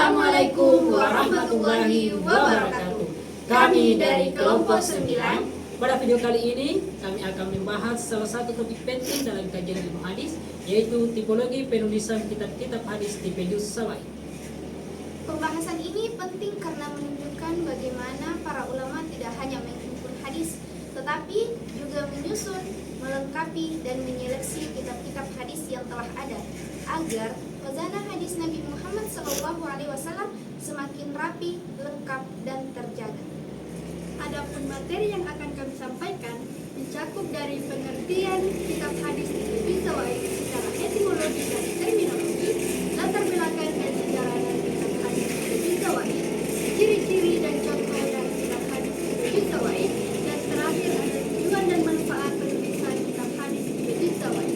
Assalamualaikum warahmatullahi wabarakatuh. Kami dari kelompok 9. Pada video kali ini kami akan membahas salah satu topik penting dalam kajian ilmu hadis, yaitu tipologi penulisan kitab-kitab hadis tipe juz Zawaid. Pembahasan ini penting karena menunjukkan bagaimana para ulama tidak hanya menghimpun hadis, tetapi juga menyusun, melengkapi, dan menyeleksi kitab-kitab hadis yang telah ada, agar khazanah hadis Nabi Muhammad SAW semakin rapi, lengkap, dan terjaga. Adapun materi yang akan kami sampaikan mencakup dari pengertian kitab hadis tipe juz Zawaid secara etimologi dan terminologi, latar belakang dan sejarah dari kitab hadis tipe juz Zawaid, ciri-ciri dan contoh dari kitab hadis tipe juz Zawaid, dan terakhir ada tujuan dan manfaat penulisan kitab hadis tipe juz Zawaid.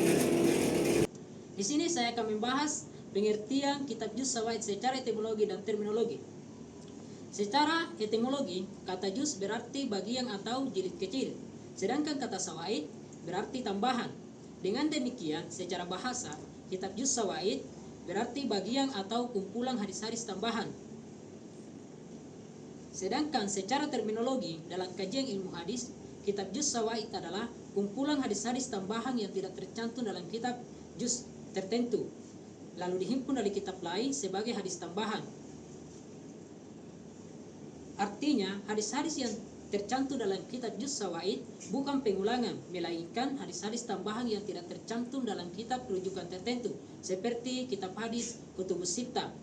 Di sini saya akan membahas pengertian kitab juz Zawaid secara etimologi dan terminologi. Secara etimologi, kata juz berarti bagian atau jilid kecil, sedangkan kata Zawaid berarti tambahan. Dengan demikian, secara bahasa, kitab juz Zawaid berarti bagian atau kumpulan hadis-hadis tambahan. Sedangkan secara terminologi, dalam kajian ilmu hadis, kitab juz Zawaid adalah kumpulan hadis-hadis tambahan yang tidak tercantum dalam kitab juz tertentu, lalu dihimpun dari kitab lain sebagai hadis tambahan. Artinya, hadis-hadis yang tercantum dalam kitab juz Zawaid bukan pengulangan, melainkan hadis-hadis tambahan yang tidak tercantum dalam kitab rujukan tertentu, seperti kitab hadis Kutubus Sittah.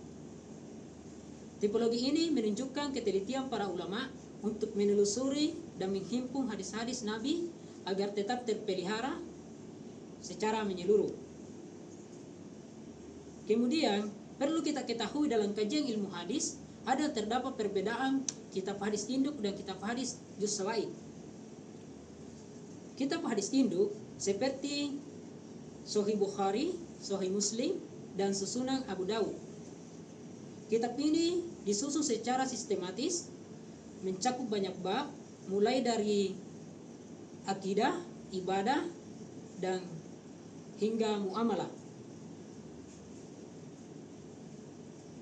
Tipologi ini menunjukkan ketelitian para ulama untuk menelusuri dan menghimpun hadis-hadis Nabi agar tetap terpelihara secara menyeluruh. Kemudian, perlu kita ketahui dalam kajian ilmu hadis, ada terdapat perbedaan kitab hadis induk dan kitab hadis juz Zawaid. Kitab hadis induk seperti Sahih Bukhari, Sahih Muslim, dan Susunan Abu Dawud. Kitab ini disusun secara sistematis, mencakup banyak bab, mulai dari akidah, ibadah, dan hingga muamalah.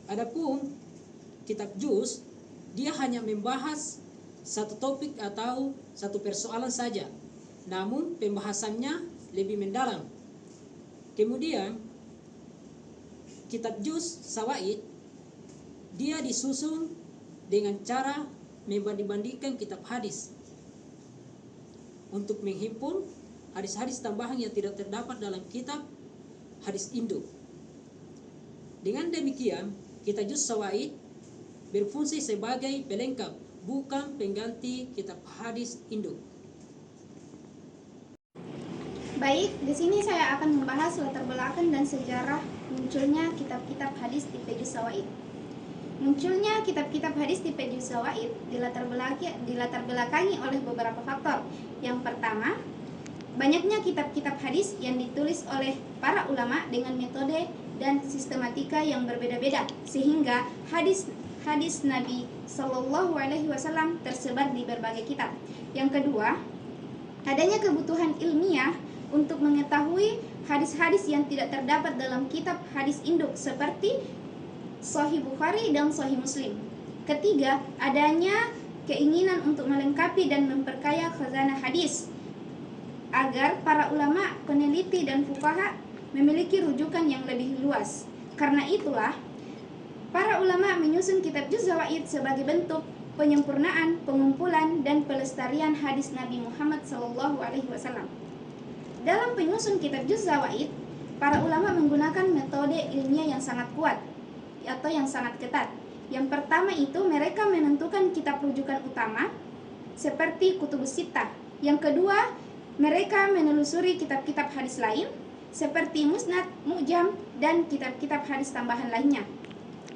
Adapun kitab juz, dia hanya membahas satu topik atau satu persoalan saja, namun pembahasannya lebih mendalam. Kemudian kitab juz Zawaid, dia disusun dengan cara membanding-bandingkan kitab hadis untuk menghimpun hadis-hadis tambahan yang tidak terdapat dalam kitab hadis induk. Dengan demikian, kitab juz Zawaid berfungsi sebagai pelengkap, bukan pengganti kitab hadis induk. Baik, di sini saya akan membahas latar belakang dan sejarah munculnya kitab-kitab hadis tipe juz Zawaid. Munculnya kitab-kitab hadis tipe juz Zawaid dilatar belakangi oleh beberapa faktor. Yang pertama, banyaknya kitab-kitab hadis yang ditulis oleh para ulama dengan metode dan sistematika yang berbeda-beda, sehingga hadis Nabi Shallallahu Alaihi Wasallam tersebar di berbagai kitab. Yang kedua, adanya kebutuhan ilmiah untuk mengetahui hadis-hadis yang tidak terdapat dalam kitab hadis induk seperti Sahih Bukhari dan Sahih Muslim. Ketiga, adanya keinginan untuk melengkapi dan memperkaya khazanah hadis agar para ulama, peneliti, dan fuqaha memiliki rujukan yang lebih luas. Karena itulah, para ulama menyusun kitab juz Zawaid sebagai bentuk penyempurnaan, pengumpulan, dan pelestarian hadis Nabi Muhammad SAW. Dalam penyusun kitab juz Zawaid, para ulama menggunakan metode ilmiah yang sangat kuat atau yang sangat ketat. Yang pertama itu, mereka menentukan kitab rujukan utama seperti Kutubus Sittah. Yang kedua, mereka menelusuri kitab-kitab hadis lain seperti Musnad, Mu'jam, dan kitab-kitab hadis tambahan lainnya.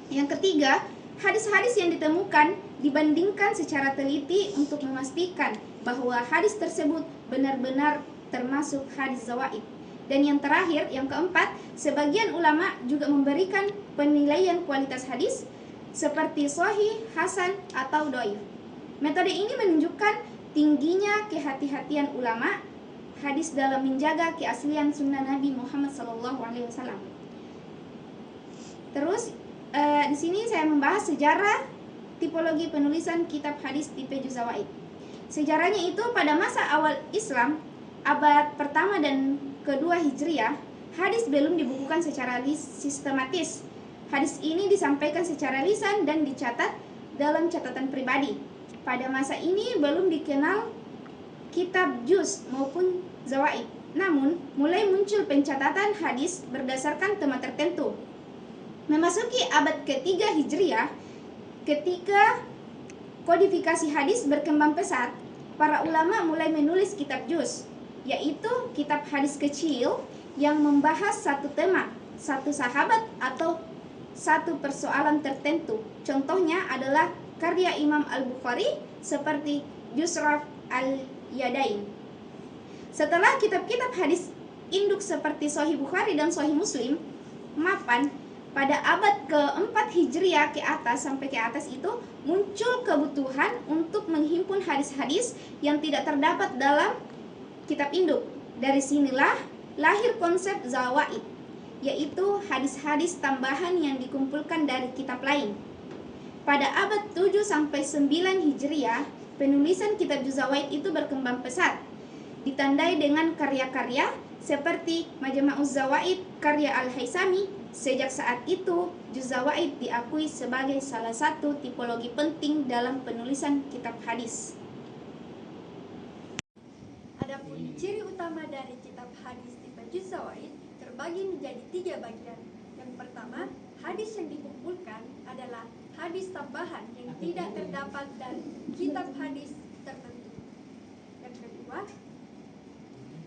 Yang ketiga, hadis-hadis yang ditemukan dibandingkan secara teliti untuk memastikan bahwa hadis tersebut benar-benar termasuk hadis Zawaid. Dan yang terakhir, yang keempat, sebagian ulama juga memberikan penilaian kualitas hadis seperti sahih, hasan, atau dhaif. Metode ini menunjukkan tingginya kehati-hatian ulama hadis dalam menjaga keaslian sunnah Nabi Muhammad SAW. Terus di sini saya membahas sejarah tipologi penulisan kitab hadis tipe Juz Zawaid. Sejarahnya itu pada masa awal Islam, abad pertama dan kedua Hijriah, hadis belum dibukukan secara sistematis. Hadis ini disampaikan secara lisan dan dicatat dalam catatan pribadi. Pada masa ini belum dikenal kitab juz maupun zawaid. Namun, mulai muncul pencatatan hadis berdasarkan tema tertentu. Memasuki abad ketiga Hijriah, ketika kodifikasi hadis berkembang pesat, para ulama mulai menulis kitab juz, yaitu kitab hadis kecil yang membahas satu tema, satu sahabat atau satu persoalan tertentu. Contohnya adalah karya Imam Al-Bukhari seperti Yusraf Al-Yadain. Setelah kitab-kitab hadis induk seperti Sahih Bukhari dan Sahih Muslim mapan, pada abad keempat Hijriah ke atas sampai ke atas itu muncul kebutuhan untuk menghimpun hadis-hadis yang tidak terdapat dalam kitab induk. Dari sinilah lahir konsep zawaid, yaitu hadis-hadis tambahan yang dikumpulkan dari kitab lain. Pada abad 7 sampai 9 Hijriah, penulisan kitab Juz Zawaid itu berkembang pesat, ditandai dengan karya-karya seperti Majma'uz Zawaid karya Al-Haisami. Sejak saat itu, Juz Zawaid diakui sebagai salah satu tipologi penting dalam penulisan kitab hadis. Adapun ciri utama dari kitab hadis tipe Juz Zawaid terbagi menjadi 3 bagian. Yang pertama, hadis yang dikumpulkan adalah hadis tambahan yang tidak terdapat dari kitab hadis tertentu. Yang kedua,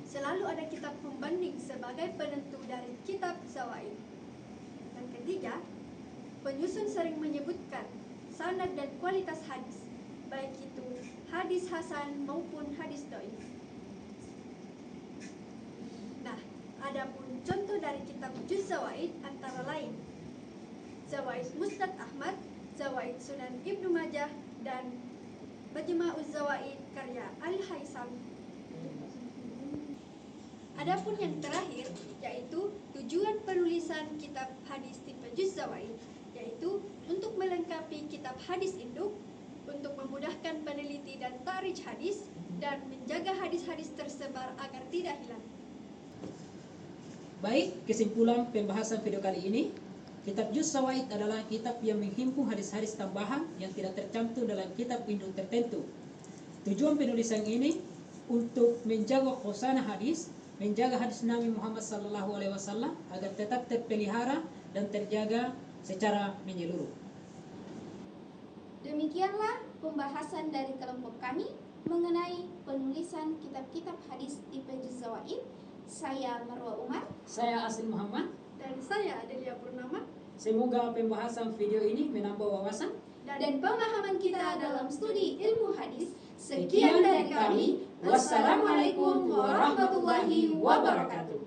selalu ada kitab pembanding sebagai penentu dari kitab zawaid. Yang ketiga, penyusun sering menyebutkan sanad dan kualitas hadis, baik itu hadis hasan maupun hadis dhaif. Nah, adapun contoh dari kitab Juz Zawaid antara lain Zawaid Musnad Ahmad, Zawaid Sunan Ibnu Majah, dan Majma'uz Zawaid karya Al-Haisami. Adapun yang terakhir yaitu tujuan penulisan kitab hadis tipe Juz Zawaid, yaitu untuk melengkapi kitab hadis induk, untuk memudahkan peneliti dan takhrij hadis, dan menjaga hadis-hadis tersebar agar tidak hilang. Baik, kesimpulan pembahasan video kali ini, kitab Juz Zawaid adalah kitab yang menghimpun hadis-hadis tambahan yang tidak tercantum dalam kitab induk tertentu. Tujuan penulisan ini untuk menjaga khususnya hadis, menjaga hadis Nabi Muhammad SAW agar tetap terpelihara dan terjaga secara menyeluruh. Demikianlah pembahasan dari kelompok kami mengenai penulisan kitab-kitab hadis tipe Juz Zawaid. Saya Marwa Umar. Saya Asil Muhammad. Dan saya Adelia Purnama. Semoga pembahasan video ini menambah wawasan Dan pemahaman kita dalam studi ilmu hadis. Sekian dari kami. Wassalamualaikum warahmatullahi wabarakatuh.